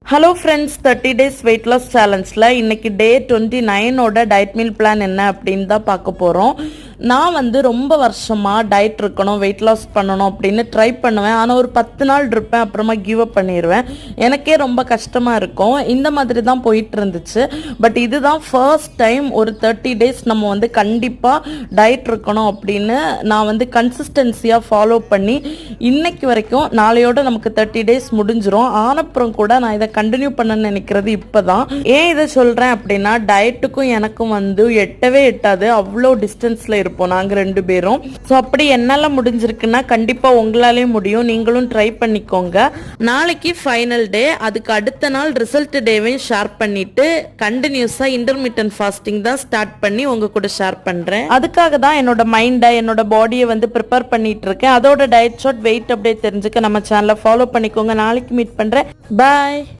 Hello friends, 30 days weight loss சேலஞ்சில் இன்னைக்கு day 29ஓட டயட் மீல் பிளான் என்ன அப்படின்னு தான் பார்க்க போகிறோம். நான் ரொம்ப வருஷமாக டயட் இருக்கணும், வெயிட் லாஸ் பண்ணணும் அப்படின்னு ட்ரை பண்ணுவேன். ஆனால் ஒரு 10 நாள் இருப்பேன், அப்புறமா கிவ் அப் பண்ணிடுவேன். எனக்கே ரொம்ப கஷ்டமாக இருக்கும். இந்த மாதிரி தான் போயிட்டு இருந்துச்சு. பட் இதுதான் ஃபர்ஸ்ட் டைம் ஒரு 30 days நம்ம கண்டிப்பாக டயட் இருக்கணும் அப்படின்னு நான் கன்சிஸ்டன்சியாக ஃபாலோ பண்ணி இன்னைக்கு வரைக்கும், நாளையோட நமக்கு 30 days முடிஞ்சிரும். ஆனப்புறம் கூட நான் இதை கண்டினியூ பண்ண நினைக்கிறது இப்போதான். ஏன் இதை சொல்கிறேன் அப்படின்னா, டயட்டுக்கும் எனக்கும் எட்டவே எட்டாது, அவ்வளோ டிஸ்டன்ஸில் இருப்போம் நாங்கள் 2 பேரும். ஸோ அப்படி என்னால் முடிஞ்சிருக்குன்னா கண்டிப்பாக உங்களாலே முடியும். நீங்களும் ட்ரை பண்ணிக்கோங்க. நாளைக்கு ஃபைனல் டே. அதுக்கு அடுத்த நாள் ரிசல்ட் டேவையும் ஷேர் பண்ணிட்டு கண்டினியூஸாக இன்டர்மீடியன்ட் ஃபாஸ்டிங் தான் ஸ்டார்ட் பண்ணி உங்க கூட ஷேர் பண்ணுறேன். அதுக்காக தான் என்னோட மைண்டை, என்னோட பாடியை ப்ரிப்பேர் பண்ணிட்டு இருக்கேன். அதோட டயட் ஷார்ட் வெயிட் அப்படியே தெரிஞ்சுக்க நம்ம சேனலை ஃபாலோ பண்ணிக்கோங்க. நாளைக்கு மீட் பண்ணுறேன். பாய்.